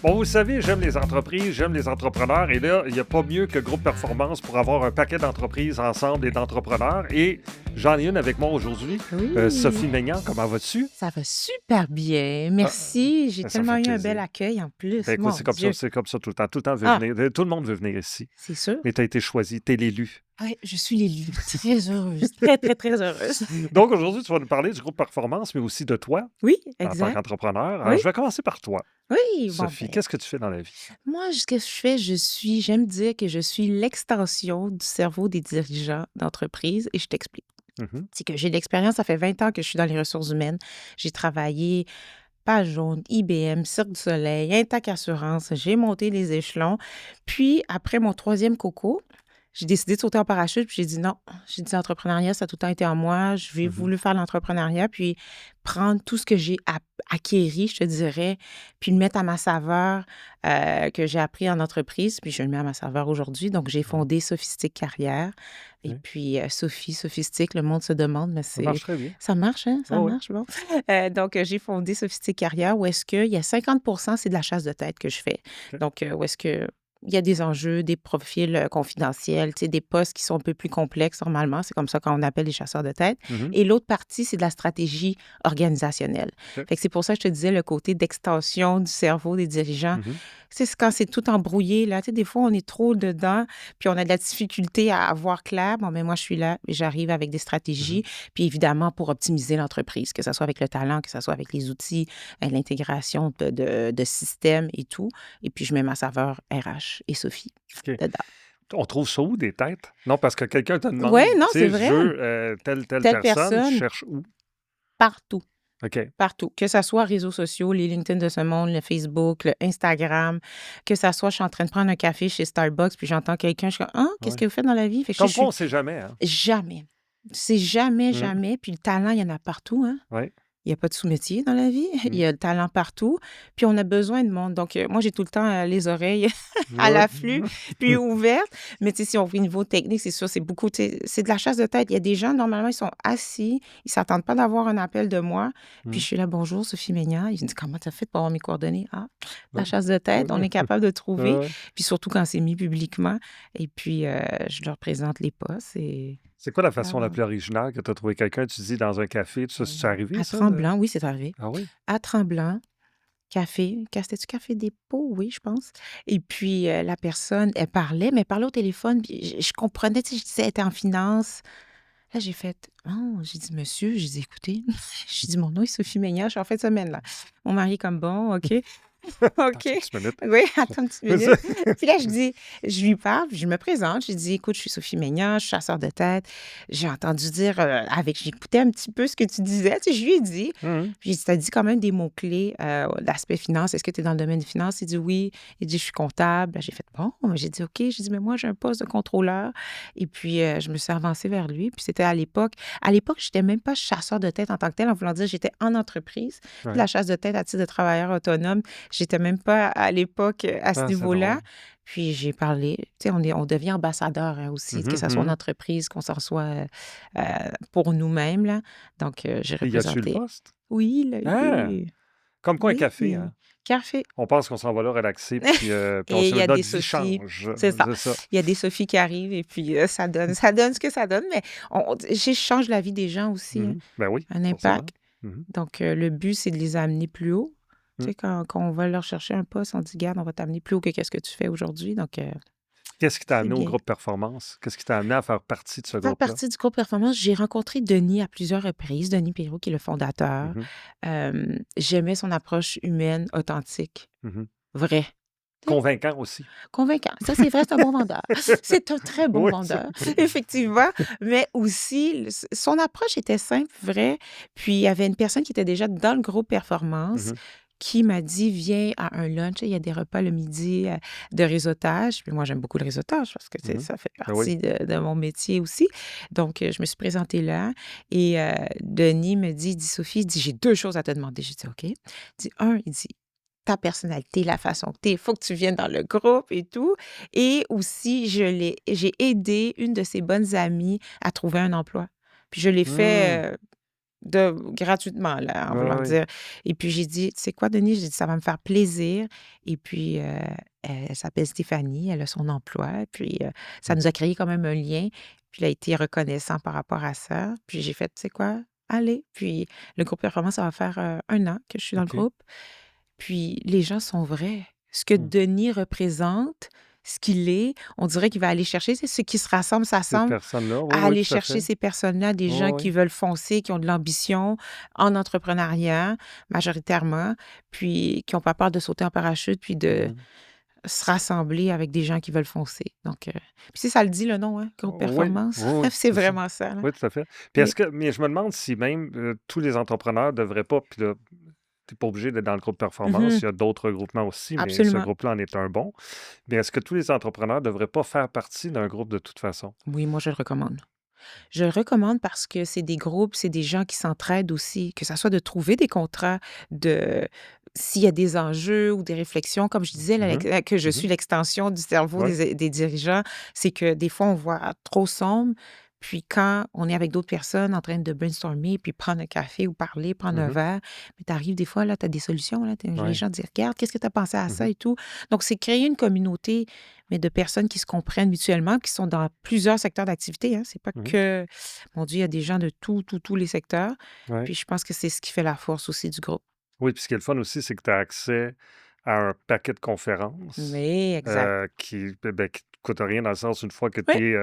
Bon, vous savez, j'aime les entreprises, j'aime les entrepreneurs. Et là, il n'y a pas mieux que Groupe Performance pour avoir un paquet d'entreprises ensemble et d'entrepreneurs. Et j'en ai une avec moi aujourd'hui. Sophie Oui, Maignan, comment vas-tu? ça va super bien. Ah, Merci. J'ai ça tellement fait eu un bel plaisir. accueil en Ben plus. écoute, Mon Dieu. c'est comme ça tout le temps. Tout le temps veut Ah, venir. Tout le monde veut venir ici. c'est sûr. Mais tu as été choisi, tu es l'élu. Ouais, je suis l'élu. Très heureuse. Très, très, très heureuse. Donc aujourd'hui, tu vas nous parler du groupe Performance, mais aussi de toi Oui, en tant exact. qu'entrepreneur. Alors, Oui, je vais commencer par toi. oui. Bon, Sophie, ben, qu'est-ce que tu fais dans la vie? moi, ce que je fais, j'aime dire que je suis l'extension du cerveau des dirigeants d'entreprise et je t'explique. Mhm, C'est que j'ai de l'expérience, ça fait 20 ans que je suis dans les ressources humaines. J'ai travaillé Page Jaune, IBM, Cirque du Soleil, Intac Assurance. J'ai monté les échelons. Puis, après mon troisième coco, j'ai décidé de sauter en parachute. Puis j'ai dit non. J'ai dit l'entrepreneuriat, ça a tout le temps été en moi. J'ai mhm, voulu faire l'entrepreneuriat, puis prendre tout ce que j'ai acquéri, je te dirais, puis le mettre à ma saveur que j'ai appris en entreprise. Puis je le mets à ma saveur aujourd'hui. Donc, j'ai mhm, fondé Sophistique Carrière. Et ok. puis, Sophie, Sophistique, le monde se demande, mais Ça marche très bien. ça marche, hein? Ça Oh oui. marche, bon. Donc, j'ai fondé Sophistique Carrière où est-ce qu'il y a 50%, c'est de la chasse de tête que je fais. Ok. Donc, où est-ce que il y a des enjeux, des profils confidentiels, tu sais, des postes qui sont un peu plus complexes normalement. C'est comme ça qu'on appelle les chasseurs de tête. Mhm, Et l'autre partie, c'est de la stratégie organisationnelle. ok. Fait que c'est pour ça que je te disais le côté d'extension du cerveau des dirigeants. Mhm, C'est quand c'est tout embrouillé, là. Tu sais, des fois, on est trop dedans, puis on a de la difficulté à voir clair. Bon, mais moi, je suis là et j'arrive avec des mhm. stratégies, puis évidemment, pour optimiser l'entreprise, que ce soit avec le talent, que ce soit avec les outils, l'intégration de systèmes et tout. Et puis, je mets ma saveur RH et Sophie OK. dedans. On trouve ça où, des têtes? Non, parce que quelqu'un te Oui, demande, non, tu c'est sais, je vrai. veux telle Telle personne, tu personne, cherches où? partout. OK. Partout. Que ça soit réseaux sociaux, les LinkedIn de ce monde, le Facebook, le Instagram, que ça soit, je suis en train de prendre un café chez Starbucks, puis j'entends quelqu'un, je suis comme, ah, qu'est-ce Ouais. que vous faites dans la vie? Fait que Comme je quoi, on suis ne sait jamais, hein? jamais. C'est jamais, Mmh. jamais. Puis le talent, il y en a partout, hein. Ouais. Il y a pas de sous-métier dans la vie. Il Mmh. y a le talent partout. Puis on a besoin de monde. Donc, moi, j'ai tout le temps les oreilles à Ouais. l'afflux, puis ouvertes. Mais tu sais, si on fait niveau technique, c'est sûr, c'est beaucoup, tu sais, c'est de la chasse de tête. Il y a des gens, normalement, ils sont assis, ils s'attendent pas d'avoir un appel de moi. Puis Mmh. je suis là, bonjour, Sophie Maignan. Ils me disent, comment tu as fait pour avoir mes coordonnées? Ah, la Ouais. chasse de tête, on est capable de trouver. Ouais. Puis surtout quand c'est mis publiquement. Et puis, je leur présente les postes et C'est quoi la façon la ah, plus originale que tu as trouvé quelqu'un, tu dis, dans un café, tout ça, c'est arrivé, à ça? De... Tremblant, oui, c'est arrivé. Ah oui? À Tremblant, c'était-tu Café Dépôt? Oui, je pense. Et puis, la personne, elle parlait, mais elle parlait au téléphone, puis je comprenais, tu sais, je disais, elle était en finance. Là, j'ai fait, oh, j'ai dit, monsieur, j'ai dit, écoutez, j'ai dit, mon nom est Sophie Meignan, je suis en fin de semaine, là. Mon mari est comme, bon, OK. Attends OK. une petite minute. Oui, attends une petite minute. Puis là, je lui parle, puis je me présente. Je dis, écoute, je suis Sophie Maignan, je suis chasseur de tête. J'ai entendu dire, j'écoutais un petit peu ce que tu disais. Tu sais, je lui ai dit. Mhm. Puis j'ai dit, tu as dit quand même des mots-clés d'aspect finance. Est-ce que tu es dans le domaine des finances? Il dit oui. Il dit, je suis comptable. Là, j'ai fait, bon. J'ai dit, OK. J'ai dit, mais moi, j'ai un poste de contrôleur. Et puis, je me suis avancée vers lui. Puis c'était à l'époque. À l'époque, je n'étais même pas chasseur de tête en tant que tel, en voulant dire, j'étais en entreprise. Puis Ouais. la chasse de tête à titre de travailleur autonome, j'étais même pas à l'époque à ce Ah, c'est niveau-là. drôle. Puis j'ai parlé, tu sais, on devient ambassadeur hein, aussi, que Mhm, ce soit en mhm. entreprise, qu'on s'en soit pour nous-mêmes, là. Donc, j'ai Et y a-tu le représenté. poste? Oui, il l'a Ah! eu. Comme quoi un café, Oui. hein? Café. On pense qu'on s'en va là relaxer, puis on Et il y a des notre vie Sophies. change. C'est ça. C'est ça. Il y a des Sophies qui arrivent et puis ça donne ce que ça donne, mais j'échange la vie des gens aussi, hein, Mhm. Ben oui, un forcément. impact. Mhm. Donc, le but, c'est de les amener plus haut. Tu Mm. sais, quand on va leur chercher un poste, on dit, garde, on va t'amener plus haut que qu'est-ce que tu fais aujourd'hui. Donc, Qu'est-ce qui t'a c'est amené au bien. groupe Performance? Qu'est-ce qui t'a amené à faire partie de ce Faire groupe-là? partie du groupe Performance, j'ai rencontré Denis à plusieurs reprises, Denis Perrault, qui est le fondateur. Mhm, J'aimais son approche humaine, authentique, mhm. vraie. Tu sais, Convaincant aussi. convaincant. Ça, c'est vrai, c'est un bon vendeur. C'est un très bon Oui, vendeur, effectivement. Mais aussi, son approche était simple, vraie. Puis, il y avait une personne qui était déjà dans le groupe Performance Mhm, qui m'a dit, viens à un lunch. Il y a des repas le midi de réseautage. Puis moi, j'aime beaucoup le réseautage parce que mhm. ça fait Ben oui. partie de mon métier aussi. Donc, je me suis présentée là. Et Denis me dit, il dit, Sophie, il dit, j'ai deux choses à te demander. J'ai dit, OK. Il dit, il dit, ta personnalité, la façon que tu es, il faut que tu viennes dans le groupe et tout. Et aussi, j'ai aidé une de ses bonnes amies à trouver un emploi. Puis je l'ai Hmm. fait gratuitement, là, en Oui, voulant oui. dire. Et puis j'ai dit: «Tu sais quoi, Denis?» J'ai dit: «Ça va me faire plaisir». Et puis, elle s'appelle Stéphanie, elle a son emploi, puis, ça nous Mhm. a créé quand même un lien. Puis il a été reconnaissant par rapport à ça. Puis j'ai fait: «Tu sais quoi? Allez». Puis le groupe Performance, ça va faire, 1 an que je suis dans le OK. groupe. Puis les gens sont vrais. Ce que Mm. Denis représente, ce qu'il est, on dirait qu'il va aller chercher, c'est ceux qui se rassemblent, Ces s'assemblent personnes-là, oui, à oui, aller tout à chercher fait. ces personnes-là, des gens Oui, qui oui. veulent foncer, qui ont de l'ambition en entrepreneuriat, majoritairement, puis qui ont pas peur de sauter en parachute, puis de Mhm. se rassembler avec des gens qui veulent foncer. Donc, puis c'est ça le dit le nom, hein, Groupe Oui, Performance. oui, oui, C'est c'est ça. vraiment ça, là. Oui, tout à fait. Puis Oui. est-ce que mais je me demande si même, tous les entrepreneurs devraient pas puis là, tu pas obligé d'être dans le groupe performance, Mmh. il y a d'autres regroupements aussi, mais ce Absolument. groupe-là en est un bon. Mais est-ce que tous les entrepreneurs devraient pas faire partie d'un groupe de toute façon? Oui, moi, je le recommande. Je le recommande parce que c'est des groupes, c'est des gens qui s'entraident aussi, que ça soit de trouver des contrats, de s'il y a des enjeux ou des réflexions, comme je disais, là, Mmh. que je Mmh. suis l'extension du cerveau Ouais. des dirigeants, c'est que des fois, on voit trop sombre. Puis quand on est avec d'autres personnes en train de brainstormer, puis prendre un café ou parler, prendre un Mmh. verre, mais tu arrives des fois, là, tu as des solutions, là, les Ouais. gens disent, regarde, qu'est-ce que tu as pensé à ça Mmh. et tout. Donc, c'est créer une communauté, mais de personnes qui se comprennent mutuellement, qui sont dans plusieurs secteurs d'activité, hein. C'est pas Mmh. que mon Dieu, il y a des gens de tous les secteurs. Ouais. Puis je pense que c'est ce qui fait la force aussi du groupe. Oui, puis ce qui est le fun aussi, c'est que tu as accès à un paquet de conférences, Oui, exact. qui te coûte rien dans le sens, une fois que Oui,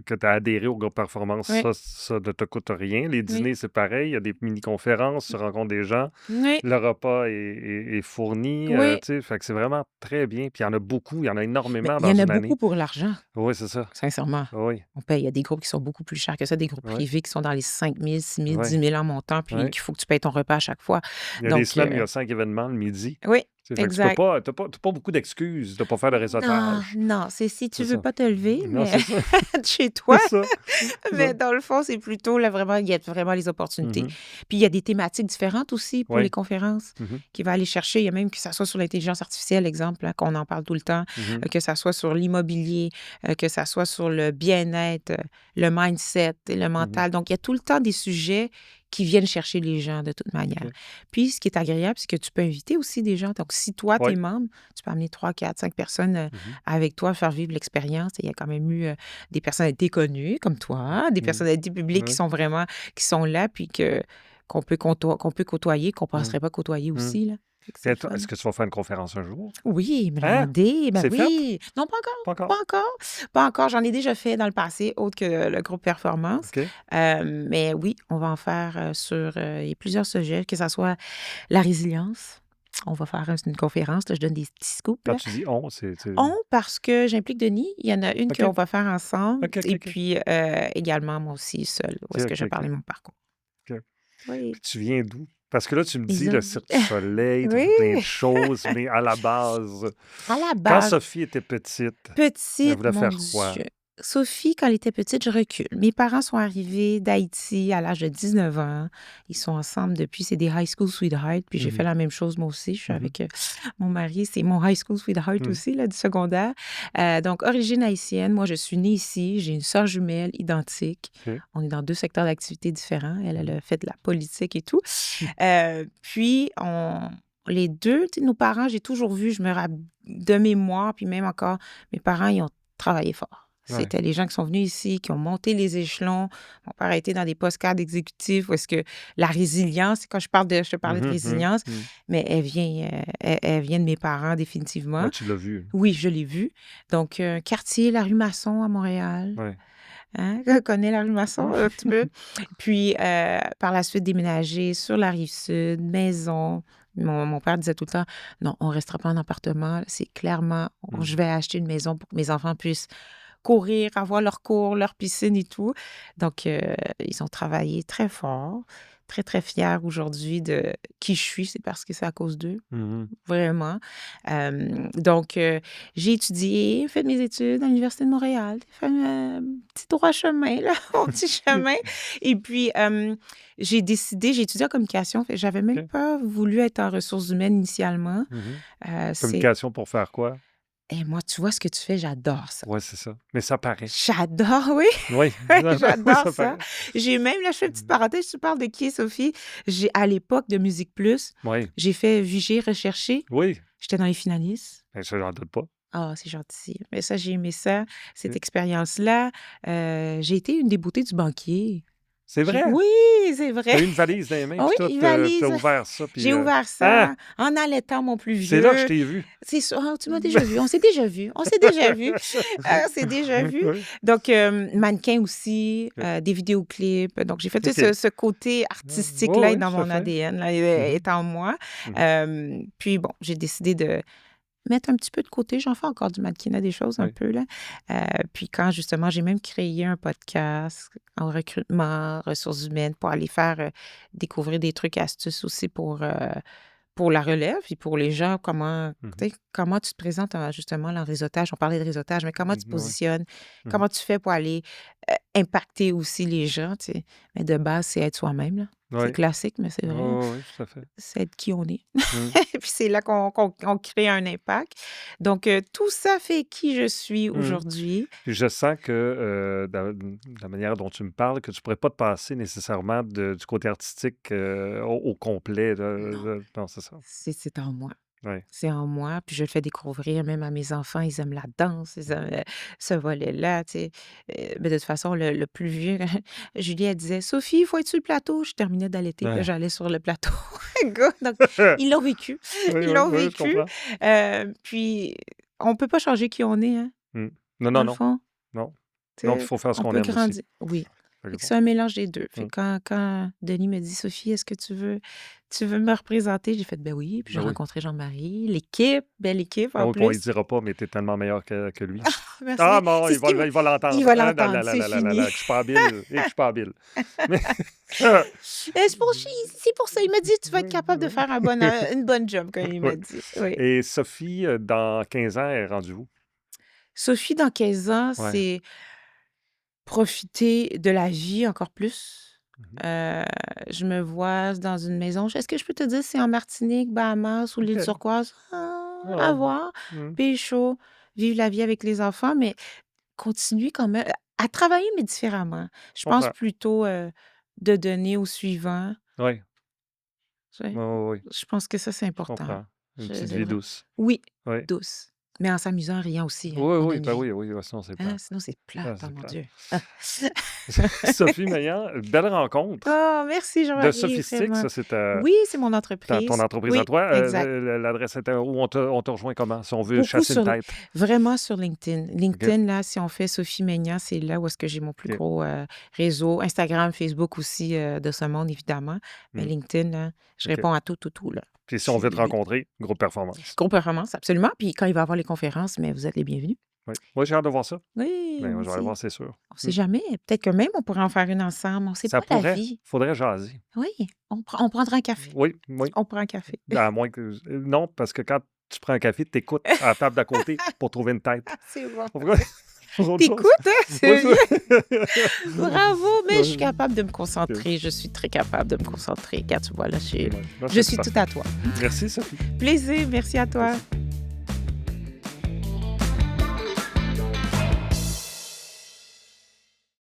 tu as adhéré au groupe performance, oui, ça ne te coûte rien. Les oui, dîners, c'est pareil, il y a des mini-conférences, tu rencontres des gens, oui, le repas est fourni, oui. tu sais, fait que c'est vraiment très bien. Puis il y en a beaucoup, il y en a Mais énormément il y dans en a une beaucoup année. pour l'argent, Oui, c'est ça. sincèrement. Oui, On paye. Il y a des groupes qui sont beaucoup plus chers que ça, des groupes oui, privés qui sont dans les 5 000, 6 000, oui, 10 000 en montant, puis oui. qu'il faut que tu payes ton repas à chaque fois. Il y a des Donc, semaines où il y a 5 événements le midi. oui, Tu sais, fait que tu peux exact. pas, t'as pas beaucoup d'excuses de pas faire de Non, réseautage. non, c'est si tu C'est veux ça. pas te lever, Non, mais c'est ça. de chez C'est toi. ça. C'est Mais ça. dans le fond, c'est plutôt là, vraiment, il y a vraiment les opportunités. Mmh. Puis il y a des thématiques différentes aussi pour les Oui. conférences Mmh. qu'il va aller chercher. Il y a même que ça soit sur l'intelligence artificielle, exemple, hein, qu'on en parle tout le temps, Mmh. que ça soit sur l'immobilier, que ça soit sur le bien-être, le mindset, et le Mmh. mental. Donc, il y a tout le temps des sujets qui viennent chercher les gens de toute manière. OK. Puis, ce qui est agréable, c'est que tu peux inviter aussi des gens. Donc, si toi, tu es Oui. membre, tu peux amener 3, 4, 5 personnes Mmh. avec toi, faire vivre l'expérience. Et il y a quand même eu des personnalités connues comme toi, des Mmh. personnalités publiques Oui. qui sont là, puis qu'on peut côtoyer, qu'on ne Mmh. penserait pas côtoyer Mmh. aussi, là. Fait que c'est Et le toi, fun. est-ce que tu vas faire une conférence un jour? Oui, me Hein? demander, ben C'est fait? oui. Non, pas encore, Pas pas encore? encore, pas encore. J'en ai déjà fait dans le passé, autre que le groupe Performance. OK. Mais oui, on va en faire sur il y a plusieurs sujets, que ça soit la résilience. On va faire une conférence, là, je donne des petits scoops, Quand là. tu dis «on», c'est On, parce que j'implique Denis. Il y en a une qu'on OK. va faire ensemble OK, OK, et OK. puis également moi aussi seule, où OK, est-ce que OK, je OK. parlais de mon parcours. OK. Oui, Puis tu viens d'où? Parce que là, tu me dis le Isa. Cirque du Soleil, tu as Oui, fait plein de choses, mais à la base, à la quand base. Sophie était petite, elle Petite, voulait mon faire quoi? Dieu. Sophie, quand elle était petite, je recule. Mes parents sont arrivés d'Haïti à l'âge de 19 ans. Ils sont ensemble depuis, c'est des high school sweethearts. Puis j'ai fait Mmh. la même chose moi aussi. Je suis Mmh. avec mon mari, c'est mon high school sweetheart Mmh. aussi, là, du secondaire. Donc, origine haïtienne. Moi, je suis née ici. J'ai une sœur jumelle identique. OK. On est dans 2 secteurs d'activité différents. Elle Mmh. a fait de la politique et tout. Puis, les deux, tu sais, nos parents, j'ai toujours vu, je me rappelle de mémoire, puis même encore, mes parents, ils ont travaillé fort. Ouais. C'était les gens qui sont venus ici, qui ont monté les échelons. Mon père a été dans des postes cadres exécutifs où est-ce que la résilience, quand je te parlais de Mmh mh. résilience, Mmh. mais elle vient de mes parents Ouais, définitivement. tu l'as vu. Oui, je l'ai vu. Donc, quartier, la rue Masson à Montréal. Ouais. Hein? Connais la rue Masson un petit peu. Puis, par la suite, déménager sur la Rive-Sud, maison. Mon père disait tout le temps: «Non, on ne restera pas en appartement. C'est clairement, je Mmh. vais acheter une maison pour que mes enfants puissent courir, avoir leur cours, leur piscine et tout». Donc, ils ont travaillé très fort. Très, très fiers aujourd'hui de qui je suis. C'est parce que c'est à cause d'eux. Mmh. Vraiment. Donc, j'ai étudié, fait mes études à l'Université de Montréal, fait un petit droit chemin, là, mon petit chemin. Et puis, j'ai étudié en communication. Fait que j'avais même OK. pas voulu être en ressources humaines initialement. Mmh. C'est Communication pour faire quoi? Et moi, tu vois ce que tu fais, j'adore ça. Oui, c'est ça. Mais ça paraît. J'adore, oui, Oui, j'adore ça ça. paraît. J'ai même, là, je fais une petite parenthèse, tu parles de qui, Sophie? À l'époque de Musique Plus, Oui, j'ai fait Viger, rechercher. oui. J'étais dans les finalistes. Ben, ça, j'en doute pas. Ah, c'est gentil. Mais ça, j'ai aimé ça, cette OK. expérience-là. J'ai été une des beautés du banquier. C'est vrai? Oui, c'est Tu as vrai. eu une valise dans les mains, Oui, puis tout, une tu as valise. ouvert ça, puis... J'ai ouvert Hein? ça en allaitant mon plus C'est là que je vieux. t'ai vu. C'est sûr. Ah, tu m'as déjà vu. On s'est déjà vu. On s'est déjà vu. On s'est déjà vu. Oui. Donc, mannequin aussi, OK. des vidéoclips. Donc, j'ai fait tout OK. ce côté Oui, artistique-là est oui, dans tout à mon fait. ADN, là, Mhm, est en moi. mhm. Puis, bon, j'ai décidé de mettre un petit peu de côté. J'en fais encore du mannequinat, des choses un Oui. peu, là. Puis quand, justement, j'ai même créé un podcast en recrutement, ressources humaines, pour aller faire découvrir des trucs, astuces aussi pour la relève, puis pour les gens, Mhm, tu sais, comment tu te présentes, justement, dans le réseautage. On parlait de réseautage, mais comment tu te oui. positionnes, Mhm. comment tu fais pour aller impacter aussi les gens, tu sais. Mais de base, c'est être soi-même, là. C'est Oui. classique, mais c'est vrai. Oui, oui, tout à fait. C'est être qui on est. Mhm. Puis c'est là qu'on crée un impact. Donc, tout ça fait qui je suis Mhm. aujourd'hui. Puis je sens que de la manière dont tu me parles, que tu pourrais pas te passer nécessairement du côté artistique au complet. Non, Non, c'est ça. c'est en moi. Oui. C'est en moi, puis je le fais découvrir même à mes enfants. Ils aiment la danse, ils aiment ce volet-là, tu sais. Mais de toute façon, le plus vieux, Julie, elle disait: «Sophie, il faut être sur le plateau». Je terminais d'allaiter, puis là, Ouais. j'allais sur le plateau. Go donc ils l'ont vécu. Oui, Ils oui, l'ont oui, je vécu. comprends. Puis on peut pas changer qui on est, hein, Mm. Non, dans non, le non. fond. Non. Tu Non, puis il sais, faut faire ce on qu'on peut aime aussi. grandir. Oui. Fait que Fait que bon. c'est un mélange des 2. Fait Mm. que quand Denis me dit: «Sophie, est-ce que tu veux me représenter?» J'ai fait: «Ben oui». Puis j'ai Ben oui. rencontré Jean-Marie, l'équipe, belle équipe en Ah oui, puis on ne plus. dira pas, mais tu es tellement meilleur que lui. Ah Merci. non, C'est ce qui me il va il l'entendre. va Ah là là l'entendre, là c'est là là là fini. là, que je suis pas habile. Et que je suis pas habile. Mais... C'est pour ça, il m'a dit: «Tu vas être capable de faire une bonne job», comme il Oui. m'a dit. Oui. Et Sophie, dans 15 ans, elle est rendue où? Sophie, dans 15 ans, Ouais. c'est profiter de la vie encore plus. Mhm. Je me vois dans une maison. Est-ce que je peux te dire si c'est en Martinique, Bahamas ou l'île OK. turquoise? À Ah, voir. mm. Pays chaud, vivre la vie avec les enfants, mais continuer quand même à travailler, mais différemment. Je Je pense comprends. plutôt de donner au suivant. Oui, Tu sais. oui, oui, oui, Je pense que ça, c'est je important. comprends. Une petite C'est vie vrai. douce. Oui, Oui. douce. Mais en s'amusant, rien aussi, hein. Oui, On a oui, une ben vie. oui, oui, sinon c'est Hein? plate. Sinon, c'est Ah, plate, oh c'est mon plate. Dieu. Sophie Meillan, belle rencontre. Oh, merci De Jean-Marie, Sophistique, vraiment. ça, c'est Oui, c'est mon ton entreprise. entreprise à Oui, toi. exact. L'adresse était où on te rejoint comment, si on veut Beaucoup chasser une sur tête? vraiment sur LinkedIn. OK, LinkedIn, là, si on fait Sophie Maignan, c'est là où est-ce que j'ai mon plus OK. gros réseau. Instagram, Facebook aussi, de ce monde, évidemment. Mais Mm, LinkedIn, là, je OK. réponds à tout, tout, tout, là. Puis Je si on veut te suis rencontrer, groupe performance. gros performance, absolument. Puis quand il va y avoir les conférences, mais vous êtes les bienvenus. Oui. Moi, j'ai hâte de voir ça. Oui, Ben, moi je vais aller voir, aussi. c'est sûr. On Mm. sait jamais. Peut-être que même on pourrait en faire une ensemble. On sait Ça pas la pourrait. vie. Faudrait jaser. Oui, on prendra un café. Oui, oui. On prend un café. À moins que... Non, parce que quand tu prends un café, tu écoutes à la table d'à côté pour trouver une tête. C'est bon. On pourrait faire autre chose. T'écoutes, hein? Oui, Sérieux? ça... Bravo, mais je suis Ouais. capable de me concentrer. Je suis très capable de me concentrer. Regarde, tu vois, là, Ouais. Non, je c'est suis parfait. tout à toi. Merci, Sophie. Plaisir, merci à toi. Merci.